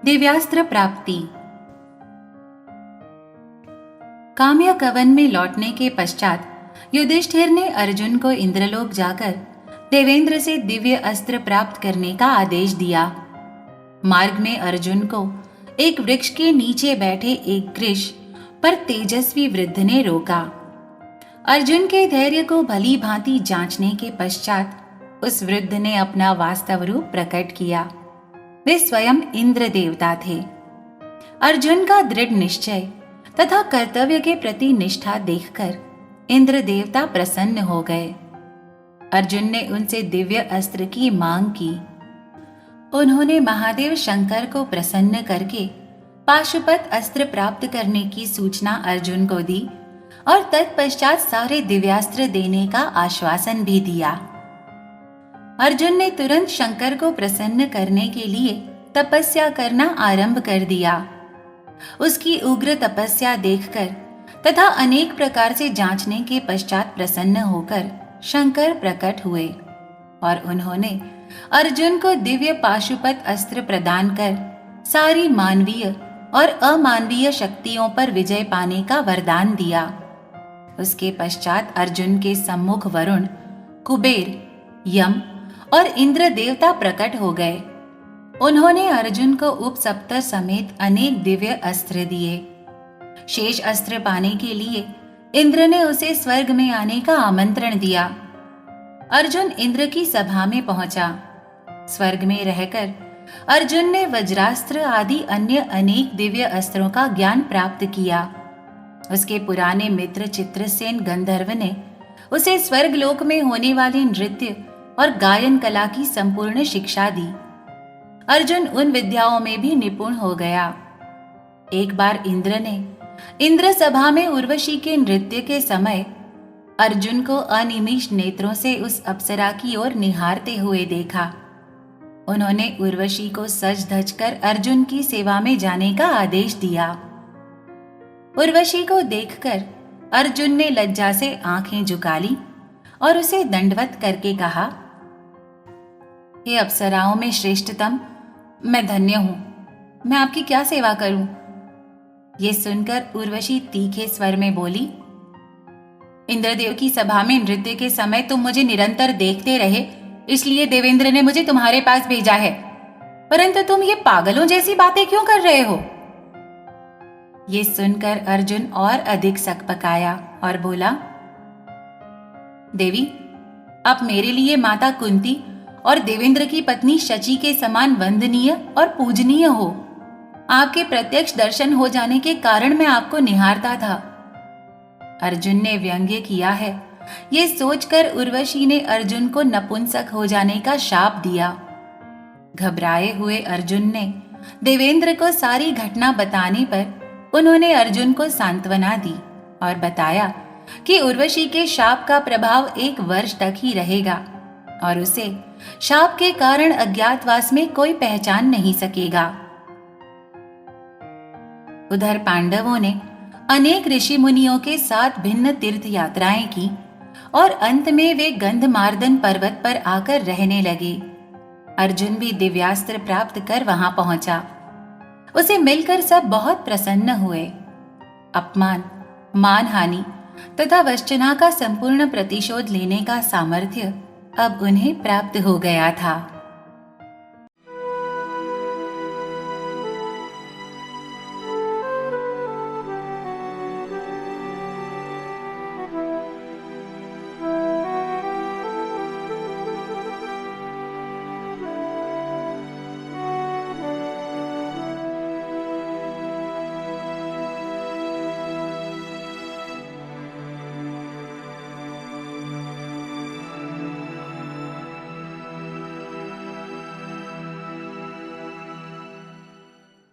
दिव्यास्त्र प्राप्ति। काम्य कवन में लौटने के पश्चात युधिष्ठिर ने अर्जुन को इंद्रलोक जाकर देवेंद्र से दिव्य अस्त्र प्राप्त करने का आदेश दिया। मार्ग में अर्जुन को एक वृक्ष के नीचे बैठे एक कृष पर तेजस्वी वृद्ध ने रोका। अर्जुन के धैर्य को भली भांति जांचने के पश्चात उस वृद्ध ने अपना वास्तव रूप प्रकट किया। वे स्वयं इंद्र देवता थे। अर्जुन का दृढ़ निश्चय तथा कर्तव्य के प्रति निष्ठा देखकर इंद्र देवता प्रसन्न हो गए। अर्जुन ने उनसे दिव्य अस्त्र की मांग की। उन्होंने महादेव शंकर को प्रसन्न करके पाशुपत अस्त्र प्राप्त करने की सूचना अर्जुन को दी और तत्पश्चात सारे दिव्यास्त्र देने का आश्वासन भी दिया। अर्जुन ने तुरंत शंकर को प्रसन्न करने के लिए तपस्या करना आरंभ कर दिया। उसकी उग्र तपस्या देखकर तथा अनेक प्रकार से जांचने के पश्चात प्रसन्न होकर शंकर प्रकट हुए और उन्होंने अर्जुन को दिव्य पाशुपत अस्त्र प्रदान कर सारी मानवीय और अमानवीय शक्तियों पर विजय पाने का वरदान दिया। उसके पश्चात अर्जुन के सम्मुख वरुण, कुबेर, यम और इंद्र देवता प्रकट हो गए। उन्होंने अर्जुन को उपसप्तर समेत अनेक दिव्य अस्त्र दिए। शेष अस्त्र पाने के लिए इंद्र ने उसे स्वर्ग में आने का आमंत्रण दिया। अर्जुन इंद्र की सभा में पहुंचा। स्वर्ग में रहकर अर्जुन ने वज्रास्त्र आदि अन्य अनेक दिव्य अस्त्रों का ज्ञान प्राप्त किया। उसके पुराने मित्र चित्रसेन गंधर्व ने उसे स्वर्गलोक में होने वाली नृत्य और गायन कला की संपूर्ण शिक्षा दी। अर्जुन उन विद्याओं में भी निपुण हो गया। एक बार इंद्र ने इंद्र सभा में उर्वशी के नृत्य के समय अर्जुन को अनिमिष नेत्रों से उस अप्सरा की ओर निहारते हुए देखा। उन्होंने उर्वशी को सज धज कर अर्जुन की सेवा में जाने का आदेश दिया। उर्वशी को देखकर अर्जुन ने लज्जा से आंखें झुका ली और उसे दंडवत करके कहा, हे अप्सराओं में श्रेष्ठतम, मैं धन्य हूं। मैं आपकी क्या सेवा करूं? ये सुनकर उर्वशी तीखे स्वर में बोली, इंद्रदेव की सभा में नृत्य के समय तुम मुझे निरंतर देखते रहे, इसलिए देवेंद्र ने मुझे तुम्हारे पास भेजा है। परंतु तुम ये पागलों जैसी बातें क्यों कर रहे हो? ये सुनकर अर्जुन और अधिक सकपकाया और बोला, देवी, आप मेरे लिए माता कुंती और देवेंद्र की पत्नी शची के समान वंदनीय और पूजनीय हो। आपके प्रत्यक्ष दर्शन हो जाने के कारण मैं आपको निहारता था। अर्जुन ने व्यंग्य किया है। ये सोचकर उर्वशी ने अर्जुन को नपुंसक हो जाने का शाप दिया। घबराए हुए अर्जुन ने देवेंद्र को सारी घटना बताने पर उन्होंने अर्जुन को सांत्वना दी और बताया कि उर्वशी के शाप का प्रभाव 1 वर्ष तक ही रहेगा और उसे शाप के कारण अज्ञातवास में कोई पहचान नहीं सकेगा। उधर पांडवों ने अनेक ऋषि मुनियों के साथ भिन्न तीर्थ यात्राएं की और अंत में वे गंधमार्दन पर्वत पर आकर रहने लगे। अर्जुन भी दिव्यास्त्र प्राप्त कर वहां पहुंचा। उसे मिलकर सब बहुत प्रसन्न हुए। अपमान, मानहानि तथा वंचना का संपूर्ण प्रतिशोध लेने का सामर्थ्य अब उन्हें प्राप्त हो गया था।